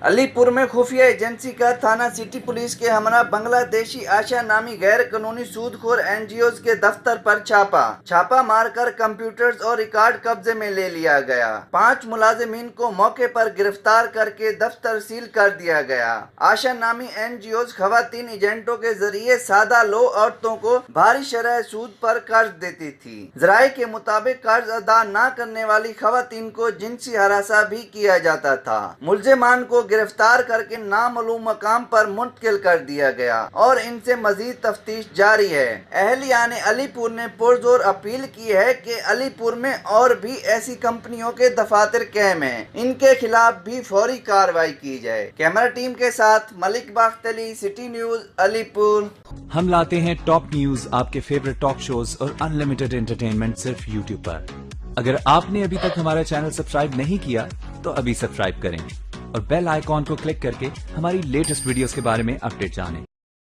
अलीपुर में खुफिया एजेंसी का थाना सिटी पुलिस के हमरा बांग्लादेशी आशा नामी गैर कानूनी सूदखोर एनजीओ के दफ्तर पर छापा मारकर कंप्यूटर्स और रिकॉर्ड कब्जे में ले लिया गया। 5 मुलाजिमीन को मौके पर गिरफ्तार करके दफ्तर सील कर दिया गया। आशा नामी एनजीओ खवातीन एजेंटों के जरिए सादा लो औरतों को भारी शरह सूद पर कर्ज देती थी। जराये के मुताबिक कर्ज अदा न करने वाली खवातीन को जिनसी हरासा भी किया जाता था। मुलजिमान को गिरफ्तार करके नामालूम मकाम पर मुंतकिल कर दिया गया और इनसे मजीद तफ्तीश जारी है। अहलियाने अलीपुर ने पुरजोर अपील की है कि अलीपुर में और भी ऐसी कंपनियों के दफातर कायम हैं, इनके खिलाफ भी फौरी कार्रवाई की जाए। कैमरा टीम के साथ मलिक बाख्तली, सिटी न्यूज, अलीपुर। हम लाते हैं टॉप न्यूज, आपके फेवरेट टॉक शोज और अनलिमिटेड एंटरटेनमेंट सिर्फ यूट्यूब पर। अगर आपने अभी तक हमारा चैनल सब्सक्राइब नहीं किया तो अभी सब्सक्राइब करें और बेल आइकॉन को क्लिक करके हमारी लेटेस्ट वीडियोस के बारे में अपडेट जानें।